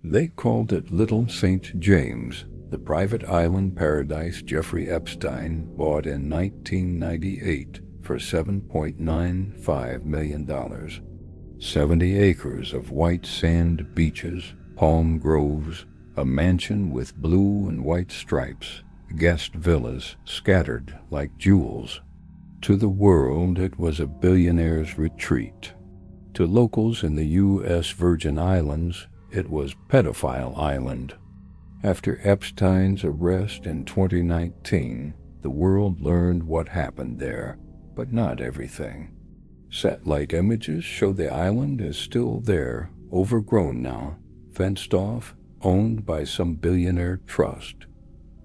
They called it Little St. James, the private island paradise Jeffrey Epstein bought in 1998 for $7.95 million. 70 acres of white sand beaches, palm groves, a mansion with blue and white stripes, guest villas scattered like jewels. To the world, it was a billionaire's retreat. To locals in the U.S. Virgin Islands, it was Pedophile Island. After Epstein's arrest in 2019, the world learned what happened there, but not everything. Satellite images show the island is still there, overgrown now, fenced off, owned by some billionaire trust.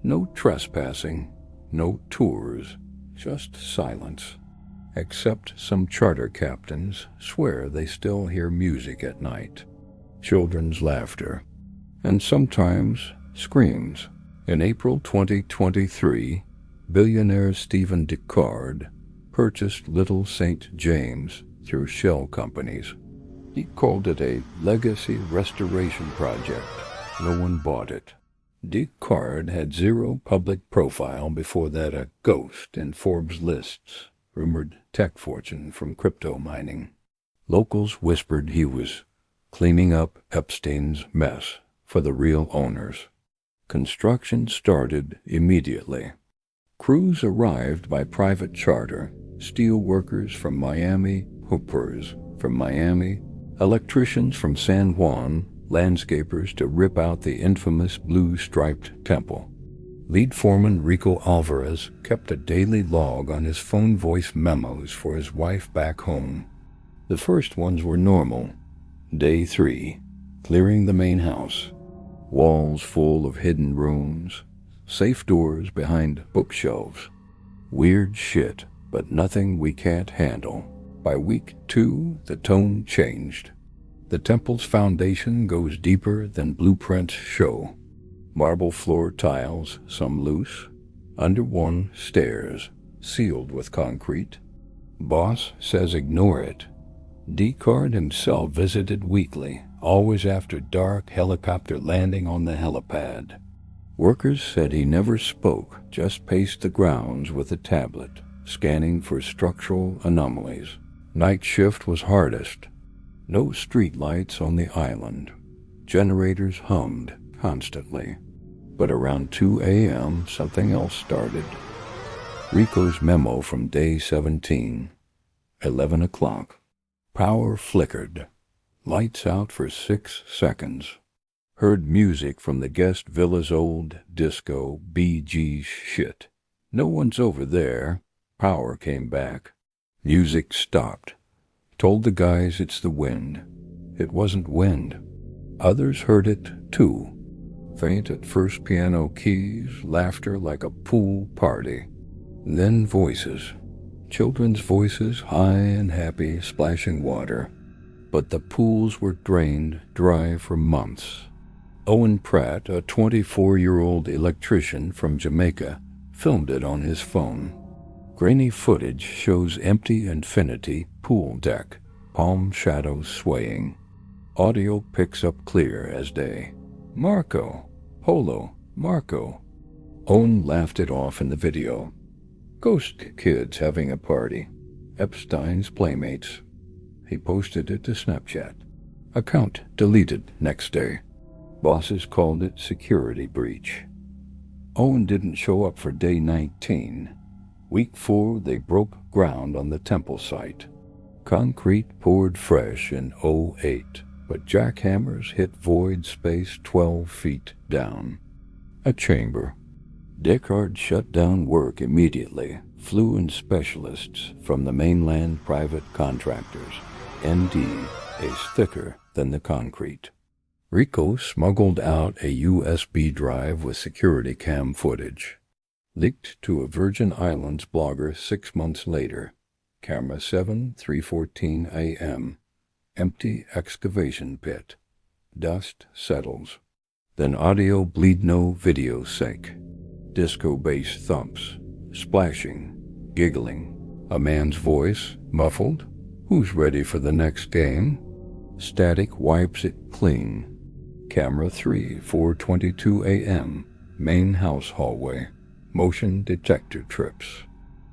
No trespassing, no tours, just silence. Except some charter captains swear they still hear music at night, children's laughter, and sometimes screams. In April 2023, billionaire Stephen Deckard purchased Little St. James through shell companies. He called it a legacy restoration project. No one bought it. Deckard had zero public profile before that a ghost in Forbes lists, rumored tech fortune from crypto mining. Locals whispered he was cleaning up Epstein's mess for the real owners. Construction started immediately. Crews arrived by private charter, steel workers from Miami, hoopers from Miami, electricians from San Juan, landscapers to rip out the infamous blue-striped temple. Lead foreman Rico Alvarez kept a daily log on his phone voice memos for his wife back home. The first ones were normal. Day 3, clearing the main house. Walls full of hidden rooms, safe doors behind bookshelves. Weird shit, but nothing we can't handle. By week 2, the tone changed. The temple's foundation goes deeper than blueprints show. Marble floor tiles, some loose. Under one, stairs, sealed with concrete. Boss says ignore it. Deckard himself visited weekly, always after dark, helicopter landing on the helipad. Workers said he never spoke, just paced the grounds with a tablet, scanning for structural anomalies. Night shift was hardest. No street lights on the island. Generators hummed constantly. But around 2 a.m., something else started. Rico's memo from day 17. 11 o'clock. Power flickered. Lights out for 6 seconds. Heard music from the guest villa's old disco Bee Gees shit. No one's over there. Power came back. Music stopped. Told the guys it's the wind. It wasn't wind. Others heard it, too. Faint at first piano keys, laughter like a pool party. Then voices. Children's voices, high and happy, splashing water. But the pools were drained dry for months. Owen Pratt, a 24-year-old electrician from Jamaica, filmed it on his phone. Grainy footage shows empty infinity pool deck, palm shadows swaying. Audio picks up clear as day. Marco, Polo, Marco. Owen laughed it off in the video. Ghost kids having a party. Epstein's playmates. He posted it to Snapchat. Account deleted next day. Bosses called it security breach. Owen didn't show up for day 19. Week 4, they broke ground on the temple site. Concrete poured fresh in 08, but jackhammers hit void space 12 feet down. A chamber. Deckard shut down work immediately, flew in specialists from the mainland private contractors. ND is thicker than the concrete. Rico smuggled out a USB drive with security cam footage. Leaked to a Virgin Islands blogger 6 months later. Camera 7, 3:14 a.m. Empty excavation pit. Dust settles. Then audio bleed no video sake. Disco bass thumps. Splashing. Giggling. A man's voice, muffled. Who's ready for the next game? Static wipes it clean. Camera 3, 4:22 a.m. Main house hallway. Motion detector trips.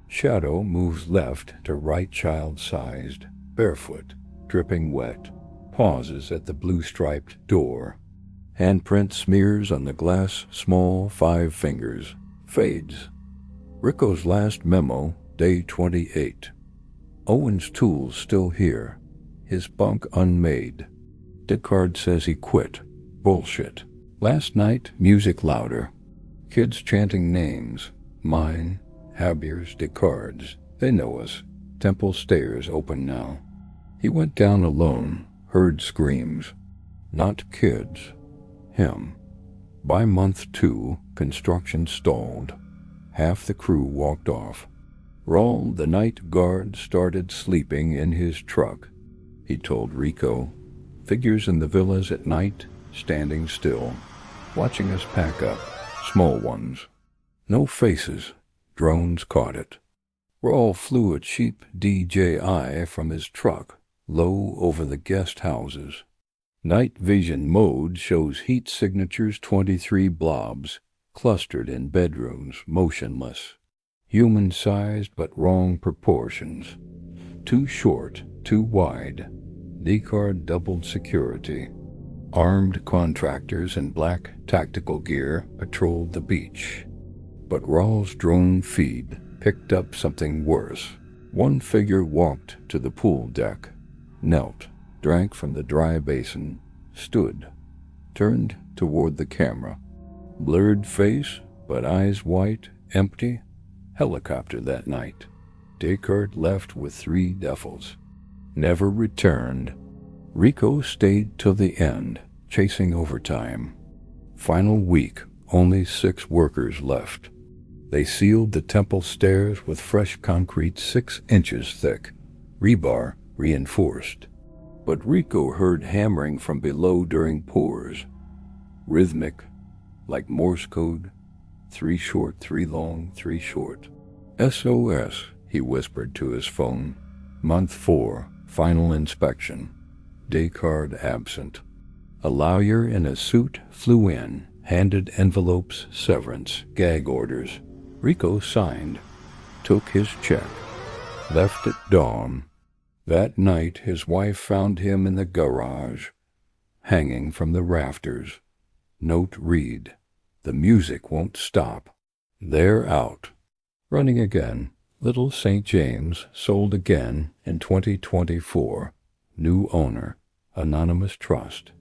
Shadow moves left to right, child-sized, barefoot, dripping wet. Pauses at the blue-striped door. Handprint smears on the glass, small 5 fingers. Fades. Rico's last memo, day 28. Owen's tools still here. His bunk unmade. Deckard says he quit. Bullshit. Last night, music louder. Kids chanting names. Mine, Javier's, Deckard's. They know us. Temple stairs open now. He went down alone, heard screams. Not kids. Him. By month 2, construction stalled. Half the crew walked off. Raul, the night guard, started sleeping in his truck. He told Rico. Figures in the villas at night, standing still, watching us pack up. Small ones. No faces. Drones caught it. Raul flew a cheap DJI from his truck, low over the guest houses. Night vision mode shows heat signatures 23 blobs, clustered in bedrooms, motionless. Human-sized but wrong proportions. Too short, too wide. Deckard doubled security. Armed contractors in black tactical gear patrolled the beach. But Raul's drone feed picked up something worse. One figure walked to the pool deck, knelt, drank from the dry basin, stood, turned toward the camera. Blurred face, but eyes white, empty. Helicopter that night. Deckard left with 3 duffels. Never returned. Rico stayed till the end, chasing overtime. Final week, only 6 workers left. They sealed the temple stairs with fresh concrete 6 inches thick, rebar reinforced. But Rico heard hammering from below during pours. Rhythmic, like Morse code. 3 short, 3 long, 3 short. SOS, he whispered to his phone. Month 4, final inspection. Deckard absent. A lawyer in a suit flew in, handed envelopes, severance, gag orders. Rico signed, took his check, left at dawn. That night his wife found him in the garage, hanging from the rafters. Note read, the music won't stop. They're out. Running again. Little St. James sold again in 2024. New owner, anonymous trust.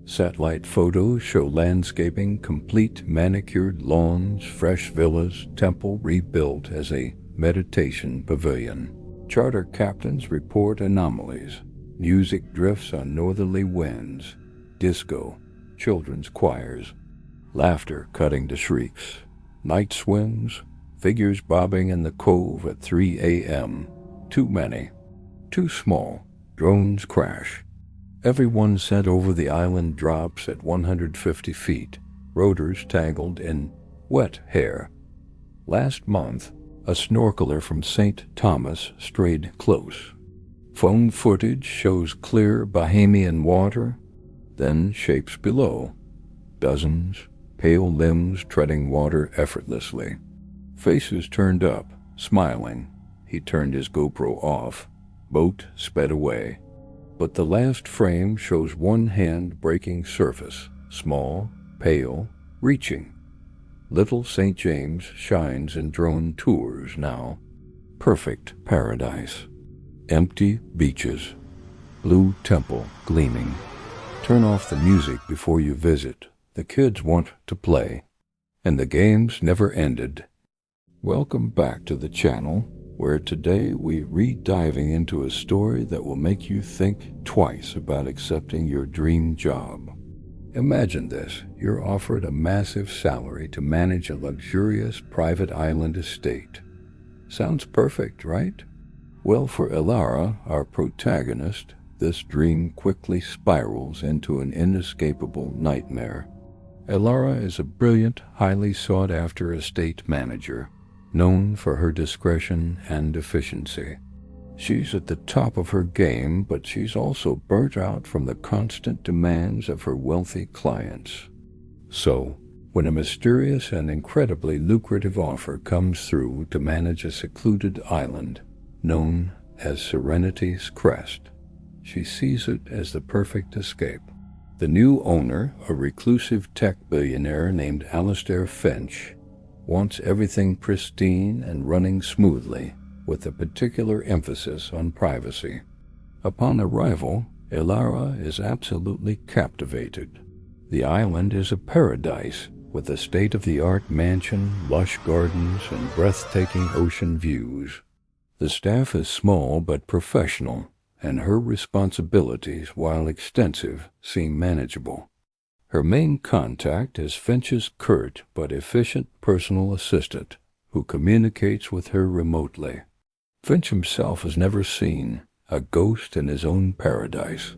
Satellite photos show landscaping, complete manicured lawns, fresh villas, temple rebuilt as a meditation pavilion. Charter captains report anomalies. Music drifts on northerly winds. Disco, children's choirs. Laughter cutting to shrieks. Night swims, figures bobbing in the cove at 3 a.m. Too many. Too small. Drones crash. Everyone sent over the island drops at 150 feet, rotors tangled in wet hair. Last month, a snorkeler from St. Thomas strayed close. Phone footage shows clear Bahamian water, then shapes below. Dozens, pale limbs treading water effortlessly. Faces turned up, smiling. He turned his GoPro off. Boat sped away. But the last frame shows one hand breaking surface, small, pale, reaching. Little St. James shines in drone tours now. Perfect paradise. Empty beaches. Blue temple gleaming. Turn off the music before you visit. The kids want to play. And the games never ended. Welcome back to the channel, where today we're re-diving into a story that will make you think twice about accepting your dream job. Imagine this. You're offered a massive salary to manage a luxurious private island estate. Sounds perfect, right? Well, for Elara, our protagonist, this dream quickly spirals into an inescapable nightmare. Elara is a brilliant, highly sought-after estate manager, known for her discretion and efficiency. She's at the top of her game, but she's also burnt out from the constant demands of her wealthy clients. So, when a mysterious and incredibly lucrative offer comes through to manage a secluded island known as Serenity's Crest, she sees it as the perfect escape. The new owner, a reclusive tech billionaire named Alastair Finch, wants everything pristine and running smoothly, with a particular emphasis on privacy. Upon arrival, Clara is absolutely captivated. The island is a paradise, with a state-of-the-art mansion, lush gardens, and breathtaking ocean views. The staff is small but professional, and her responsibilities, while extensive, seem manageable. Her main contact is Finch's curt but efficient personal assistant, who communicates with her remotely. Finch himself is never seen, a ghost in his own paradise.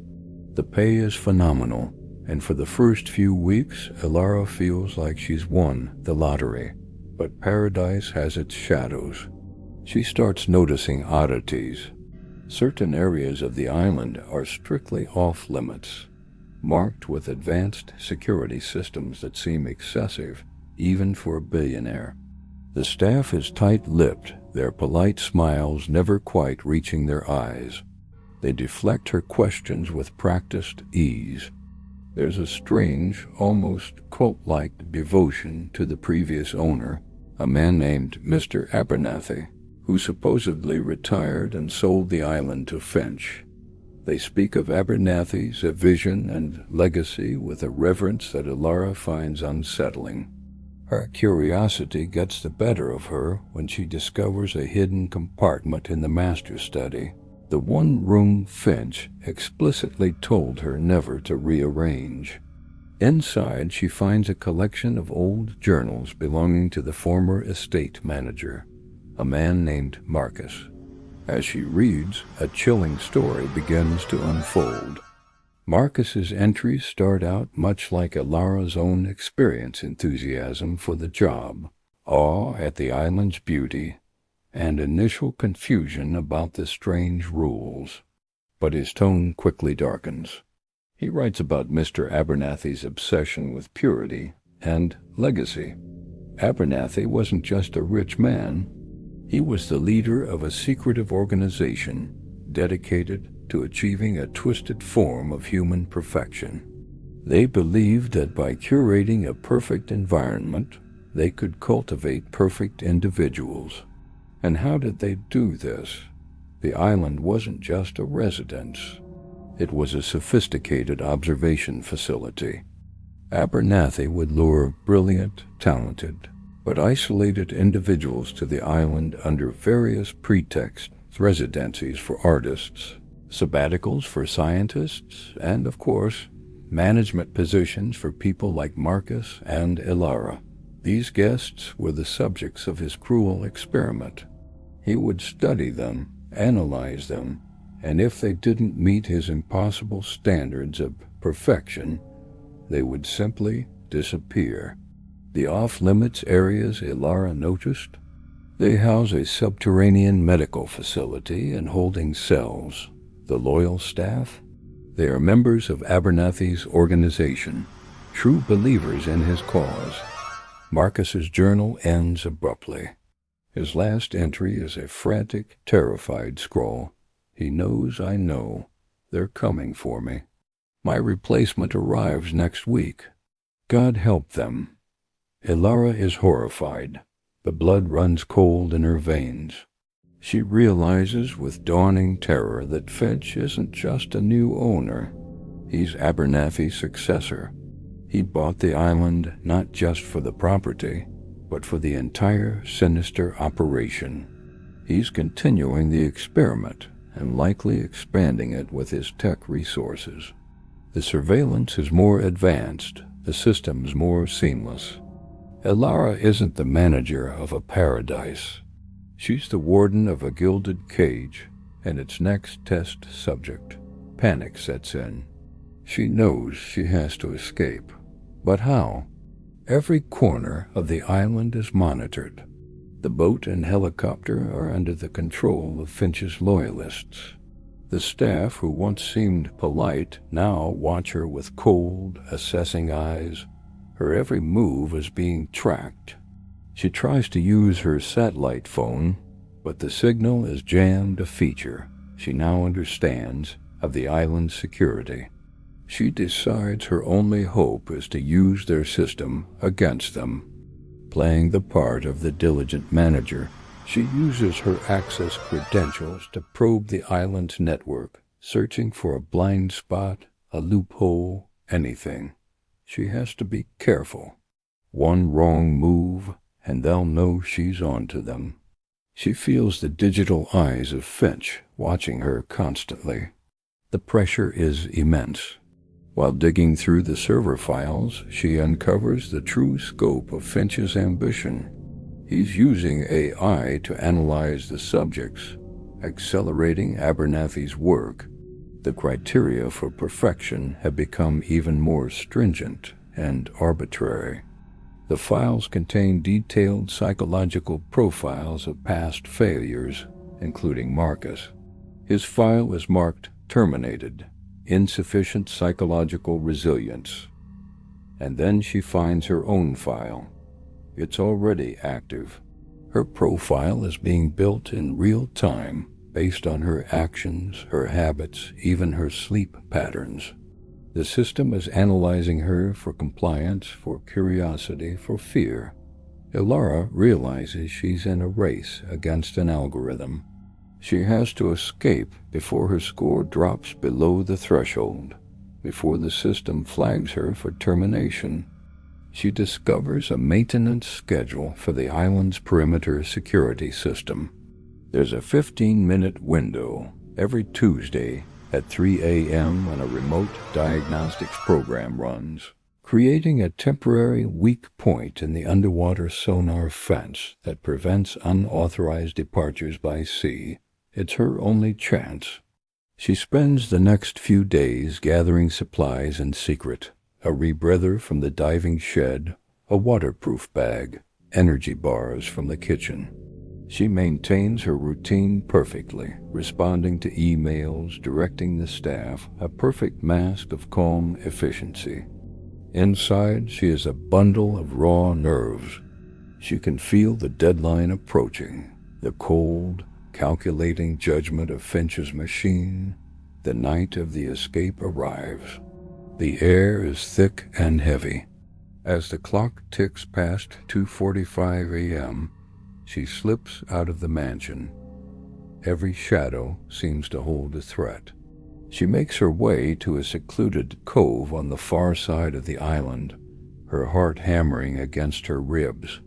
The pay is phenomenal, and for the first few weeks, Clara feels like she's won the lottery. But paradise has its shadows. She starts noticing oddities. Certain areas of the island are strictly off-limits, marked with advanced security systems that seem excessive, even for a billionaire. The staff is tight-lipped, their polite smiles never quite reaching their eyes. They deflect her questions with practiced ease. There's a strange, almost cult-like devotion to the previous owner, a man named Mr. Abernathy, who supposedly retired and sold the island to Finch. They speak of Abernathy's vision and legacy with a reverence that Clara finds unsettling. Her curiosity gets the better of her when she discovers a hidden compartment in the master study, the one room Finch explicitly told her never to rearrange. Inside, she finds a collection of old journals belonging to the former estate manager, a man named Marcus. As she reads, a chilling story begins to unfold. Marcus's entries start out much like Lara's own experience enthusiasm for the job, awe at the island's beauty, and initial confusion about the strange rules. But his tone quickly darkens. He writes about Mr. Abernathy's obsession with purity and legacy. Abernathy wasn't just a rich man. He was the leader of a secretive organization dedicated to achieving a twisted form of human perfection. They believed that by curating a perfect environment, they could cultivate perfect individuals. And how did they do this? The island wasn't just a residence. It was a sophisticated observation facility. Abernathy would lure brilliant, talented, but isolated individuals to the island under various pretexts: residencies for artists, sabbaticals for scientists, and, of course, management positions for people like Marcus and Clara. These guests were the subjects of his cruel experiment. He would study them, analyze them, and if they didn't meet his impossible standards of perfection, they would simply disappear. The off-limits areas Clara noticed, they house a subterranean medical facility and holding cells. The loyal staff, they are members of Abernathy's organization, true believers in his cause. Marcus's journal ends abruptly. His last entry is a frantic, terrified scrawl. He knows I know. They're coming for me. My replacement arrives next week. God help them. Clara is horrified. The blood runs cold in her veins. She realizes with dawning terror that Finch isn't just a new owner. He's Abernathy's successor. He bought the island not just for the property, but for the entire sinister operation. He's continuing the experiment and likely expanding it with his tech resources. The surveillance is more advanced, the systems more seamless. Clara isn't the manager of a paradise. She's the warden of a gilded cage, and its next test subject. Panic sets in. She knows she has to escape. But how? Every corner of the island is monitored. The boat and helicopter are under the control of Finch's loyalists. The staff, who once seemed polite, now watch her with cold, assessing eyes. Her every move is being tracked. She tries to use her satellite phone, but the signal is jammed, a feature she now understands of the island's security. She decides her only hope is to use their system against them. Playing the part of the diligent manager, she uses her access credentials to probe the island's network, searching for a blind spot, a loophole, anything. She has to be careful. One wrong move, and they'll know she's on to them. She feels the digital eyes of Finch watching her constantly. The pressure is immense. While digging through the server files, she uncovers the true scope of Finch's ambition. He's using AI to analyze the subjects, accelerating Abernathy's work. The criteria for perfection have become even more stringent and arbitrary. The files contain detailed psychological profiles of past failures, including Marcus. His file is marked terminated, insufficient psychological resilience. And then she finds her own file. It's already active. Her profile is being built in real time, based on her actions, her habits, even her sleep patterns. The system is analyzing her for compliance, for curiosity, for fear. Ilara realizes she's in a race against an algorithm. She has to escape before her score drops below the threshold, before the system flags her for termination. She discovers a maintenance schedule for the island's perimeter security system. There's a 15-minute window every Tuesday at 3 a.m. when a remote diagnostics program runs, creating a temporary weak point in the underwater sonar fence that prevents unauthorized departures by sea. It's her only chance. She spends the next few days gathering supplies in secret: a rebreather from the diving shed, a waterproof bag, energy bars from the kitchen. She maintains her routine perfectly, responding to emails, directing the staff, a perfect mask of calm efficiency. Inside, she is a bundle of raw nerves. She can feel the deadline approaching, the cold, calculating judgment of Finch's machine. The night of the escape arrives. The air is thick and heavy. As the clock ticks past 2:45 a.m., she slips out of the mansion. Every shadow seems to hold a threat. She makes her way to a secluded cove on the far side of the island, her heart hammering against her ribs.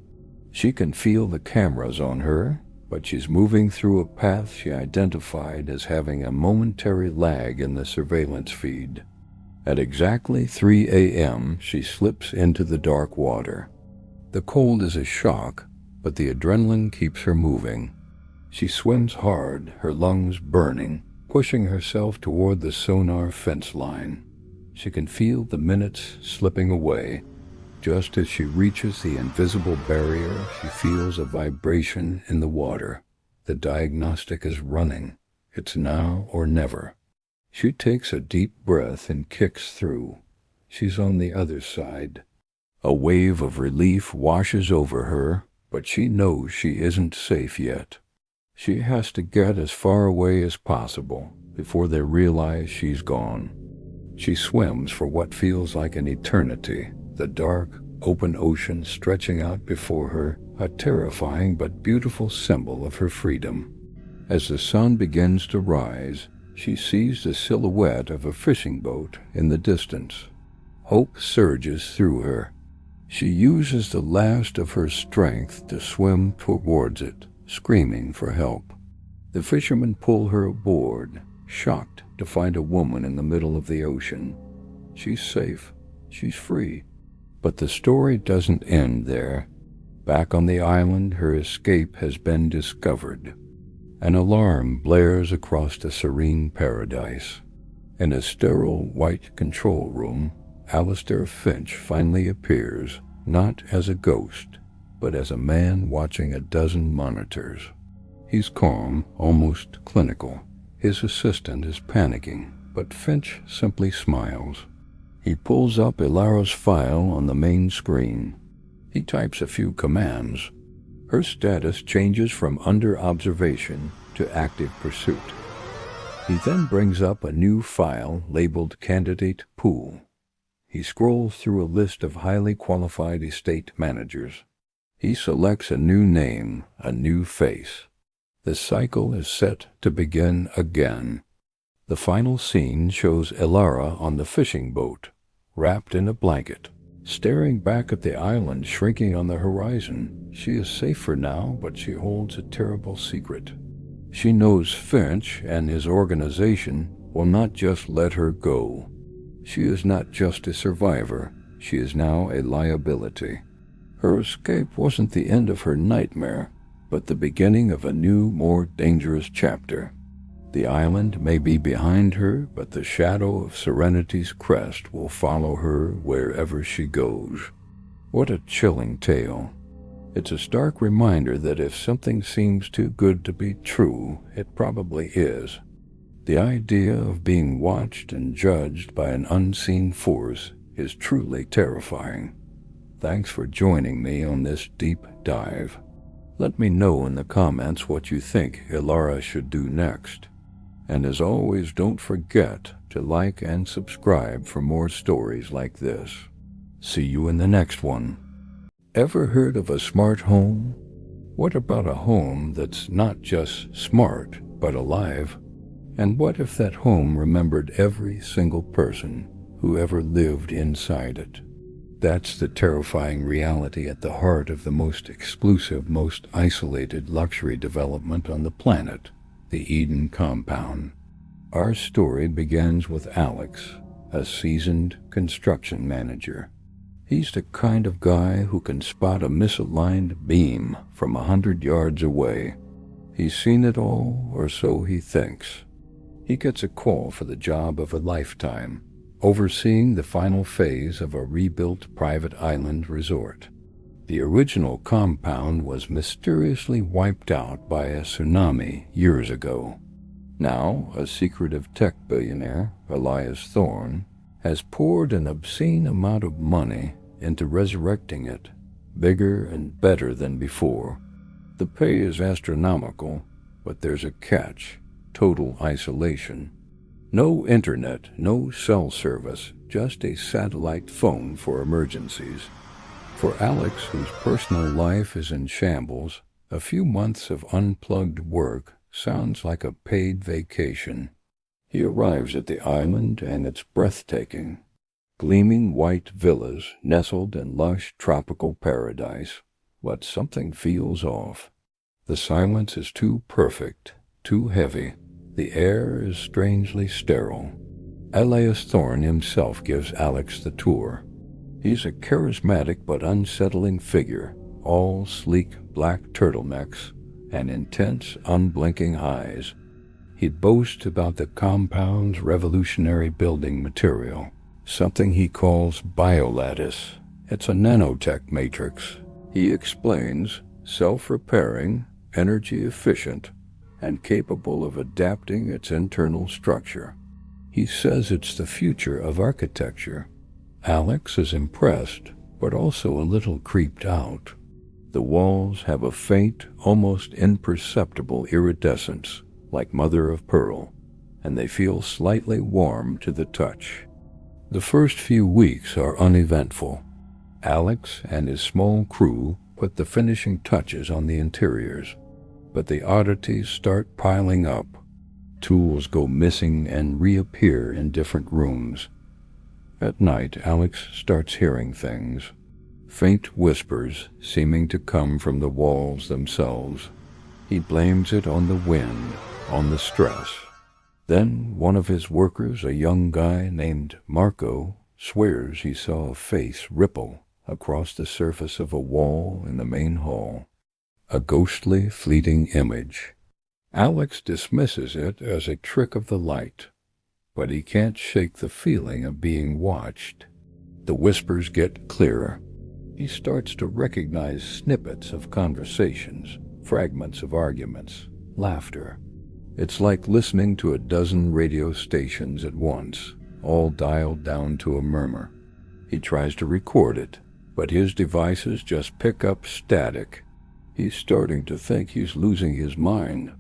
She can feel the cameras on her, but she's moving through a path she identified as having a momentary lag in the surveillance feed. At exactly 3 a.m., she slips into the dark water. The cold is a shock, but the adrenaline keeps her moving. She swims hard, her lungs burning, pushing herself toward the sonar fence line. She can feel the minutes slipping away. Just as she reaches the invisible barrier, she feels a vibration in the water. The diagnostic is running. It's now or never. She takes a deep breath and kicks through. She's on the other side. A wave of relief washes over her, but she knows she isn't safe yet. She has to get as far away as possible before they realize she's gone. She swims for what feels like an eternity, the dark, open ocean stretching out before her, a terrifying but beautiful symbol of her freedom. As the sun begins to rise, she sees the silhouette of a fishing boat in the distance. Hope surges through her. She uses the last of her strength to swim towards it, screaming for help. The fishermen pull her aboard, shocked to find a woman in the middle of the ocean. She's safe. She's free. But the story doesn't end there. Back on the island, her escape has been discovered. An alarm blares across the serene paradise. In a sterile white control room, Alistair Finch finally appears, not as a ghost, but as a man watching a dozen monitors. He's calm, almost clinical. His assistant is panicking, but Finch simply smiles. He pulls up Ilara's file on the main screen. He types a few commands. Her status changes from under observation to active pursuit. He then brings up a new file labeled Candidate Pool. He scrolls through a list of highly qualified estate managers. He selects a new name, a new face. The cycle is set to begin again. The final scene shows Ilara on the fishing boat, wrapped in a blanket, staring back at the island shrinking on the horizon. She is safe for now, but she holds a terrible secret. She knows Finch and his organization will not just let her go. She is not just a survivor, she is now a liability. Her escape wasn't the end of her nightmare, but the beginning of a new, more dangerous chapter. The island may be behind her, but the shadow of Serenity's crest will follow her wherever she goes. What a chilling tale. It's a stark reminder that if something seems too good to be true, it probably is. The idea of being watched and judged by an unseen force is truly terrifying. Thanks for joining me on this deep dive. Let me know in the comments what you think Ilara should do next. And as always, don't forget to like and subscribe for more stories like this. See you in the next one. Ever heard of a smart home? What about a home that's not just smart, but alive? And what if that home remembered every single person who ever lived inside it? That's the terrifying reality at the heart of the most exclusive, most isolated luxury development on the planet, the Eden compound. Our story begins with Alex, a seasoned construction manager. He's the kind of guy who can spot a misaligned beam from 100 yards away. He's seen it all, or so he thinks. He gets a call for the job of a lifetime, overseeing the final phase of a rebuilt private island resort. The original compound was mysteriously wiped out by a tsunami years ago. Now, a secretive tech billionaire, Elias Thorne, has poured an obscene amount of money into resurrecting it, bigger and better than before. The pay is astronomical, but there's a catch: total isolation. No internet, no cell service, just a satellite phone for emergencies. For Alex, whose personal life is in shambles, a few months of unplugged work sounds like a paid vacation. He arrives at the island, and it's breathtaking. Gleaming white villas nestled in lush tropical paradise. But something feels off. The silence is too perfect, too heavy. The air is strangely sterile. Elias Thorne himself gives Alex the tour. He's a charismatic but unsettling figure, all sleek black turtlenecks and intense, unblinking eyes. He'd boast about the compound's revolutionary building material, something he calls biolattice. It's a nanotech matrix. He explains, self-repairing, energy-efficient, and capable of adapting its internal structure. He says it's the future of architecture. Alex is impressed, but also a little creeped out. The walls have a faint, almost imperceptible iridescence, like mother of pearl, and they feel slightly warm to the touch. The first few weeks are uneventful. Alex and his small crew put the finishing touches on the interiors, but the oddities start piling up. Tools go missing and reappear in different rooms. At night, Alex starts hearing things. Faint whispers seeming to come from the walls themselves. He blames it on the wind, on the stress. Then one of his workers, a young guy named Marco, swears he saw a face ripple across the surface of a wall in the main hall. A ghostly, fleeting image. Alex dismisses it as a trick of the light, but he can't shake the feeling of being watched. The whispers get clearer. He starts to recognize snippets of conversations, fragments of arguments, laughter. It's like listening to a dozen radio stations at once, all dialed down to a murmur. He tries to record it, but his devices just pick up static. He's starting to think he's losing his mind.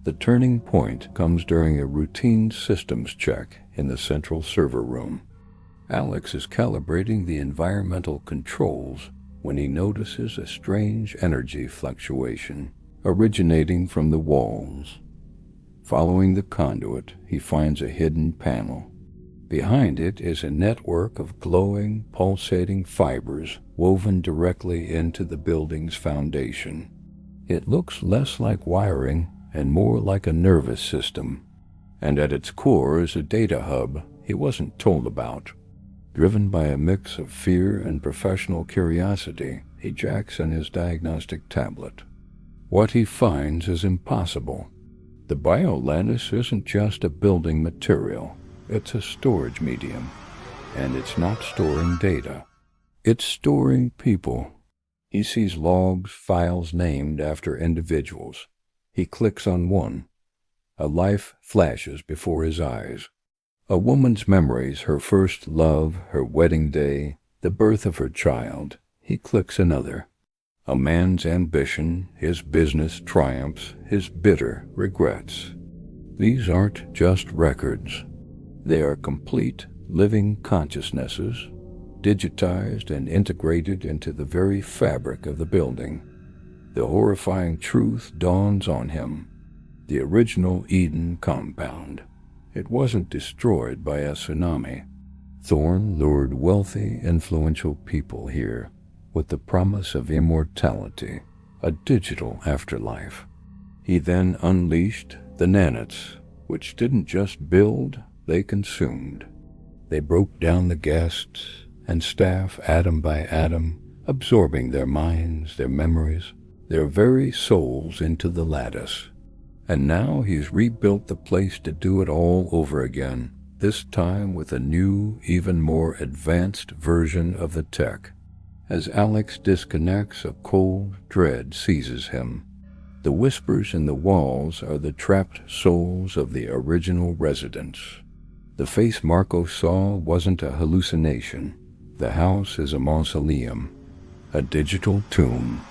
The turning point comes during a routine systems check in the central server room. Alex is calibrating the environmental controls when he notices a strange energy fluctuation originating from the walls. Following the conduit, he finds a hidden panel. Behind it is a network of glowing, pulsating fibers woven directly into the building's foundation. It looks less like wiring and more like a nervous system, and at its core is a data hub he wasn't told about. Driven by a mix of fear and professional curiosity, he jacks in his diagnostic tablet. What he finds is impossible. The biolattice isn't just a building material, it's a storage medium, and it's not storing data. It's storing people. He sees logs, files named after individuals. He clicks on one. A life flashes before his eyes. A woman's memories, her first love, her wedding day, the birth of her child. He clicks another. A man's ambition, his business triumphs, his bitter regrets. These aren't just records. They are complete, living consciousnesses, digitized and integrated into the very fabric of the building. The horrifying truth dawns on him. The original Eden compound. It wasn't destroyed by a tsunami. Thorne lured wealthy, influential people here with the promise of immortality, a digital afterlife. He then unleashed the nanites, which didn't just build, they consumed. They broke down the guests and staff atom by atom, absorbing their minds, their memories, their very souls into the lattice. And now he's rebuilt the place to do it all over again, this time with a new, even more advanced version of the tech. As Alex disconnects, a cold dread seizes him. The whispers in the walls are the trapped souls of the original residents. The face Marco saw wasn't a hallucination. The house is a mausoleum, a digital tomb.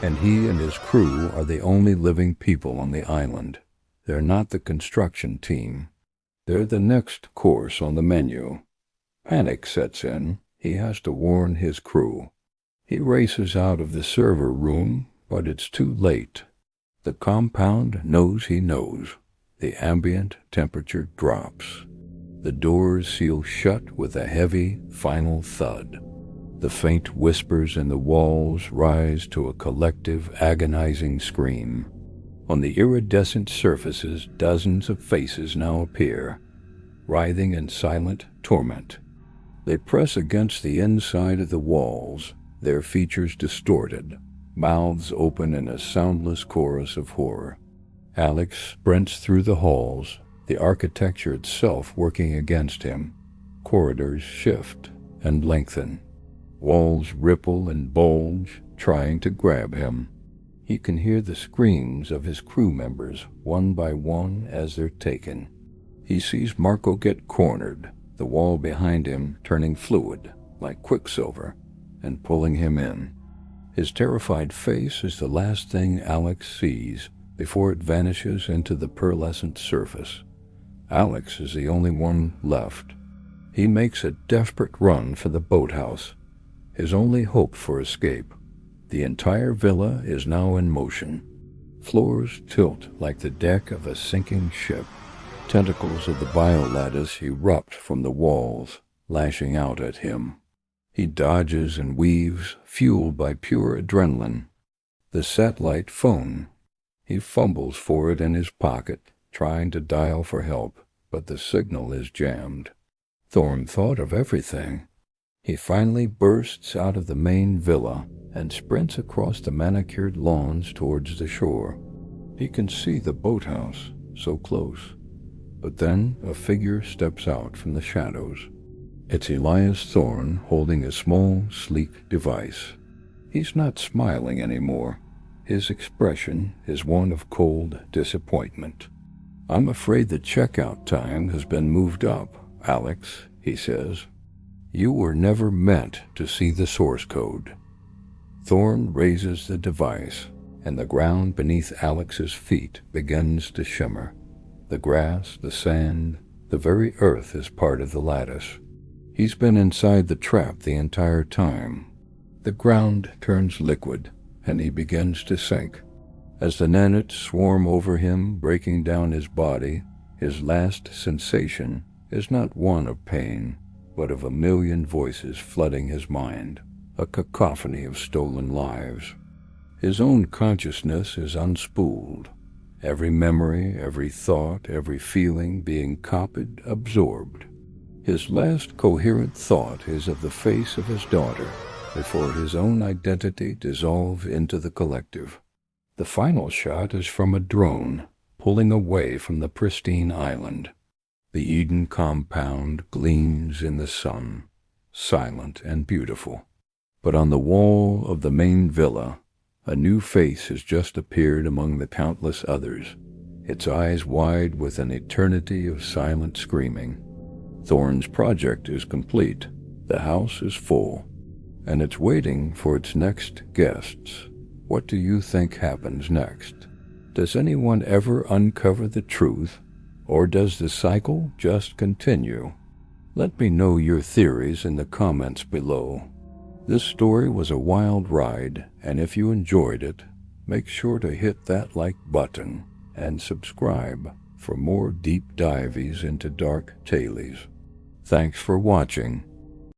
And he and his crew are the only living people on the island. They're not the construction team. They're the next course on the menu. Panic sets in. He has to warn his crew. He races out of the server room, but it's too late. The compound knows he knows. The ambient temperature drops. The doors seal shut with a heavy, final thud. The faint whispers in the walls rise to a collective, agonizing scream. On the iridescent surfaces, dozens of faces now appear, writhing in silent torment. They press against the inside of the walls, their features distorted, mouths open in a soundless chorus of horror. Alex sprints through the halls, the architecture itself working against him. Corridors shift and lengthen. Walls ripple and bulge, trying to grab him. He can hear the screams of his crew members, one by one, as they're taken. He sees Marco get cornered, the wall behind him turning fluid, like quicksilver, and pulling him in. His terrified face is the last thing Alex sees before it vanishes into the pearlescent surface. Alex is the only one left. He makes a desperate run for the boathouse, his only hope for escape. The entire villa is now in motion. Floors tilt like the deck of a sinking ship. Tentacles of the biolattice erupt from the walls, lashing out at him. He dodges and weaves, fueled by pure adrenaline. The satellite phone. He fumbles for it in his pocket, trying to dial for help, but the signal is jammed. Thorne thought of everything. He finally bursts out of the main villa and sprints across the manicured lawns towards the shore. He can see the boathouse, so close. But then a figure steps out from the shadows. It's Elias Thorne holding a small, sleek device. He's not smiling anymore. His expression is one of cold disappointment. "I'm afraid the checkout time has been moved up, Alex," he says. "You were never meant to see the source code." Thorne raises the device, and the ground beneath Alex's feet begins to shimmer. The grass, the sand, the very earth is part of the lattice. He's been inside the trap the entire time. The ground turns liquid, and he begins to sink. As the nanites swarm over him, breaking down his body, his last sensation is not one of pain, but of a million voices flooding his mind, a cacophony of stolen lives. His own consciousness is unspooled, every memory, every thought, every feeling being copied, absorbed. His last coherent thought is of the face of his daughter, before his own identity dissolves into the collective. The final shot is from a drone, pulling away from the pristine island. The Eden compound gleams in the sun, silent and beautiful. But on the wall of the main villa, a new face has just appeared among the countless others, its eyes wide with an eternity of silent screaming. Thorne's project is complete, the house is full, and it's waiting for its next guests. What do you think happens next? Does anyone ever uncover the truth, or does the cycle just continue? Let me know your theories in the comments below. This story was a wild ride, and if you enjoyed it, make sure to hit that like button and subscribe for more deep dives into dark tales. Thanks for watching.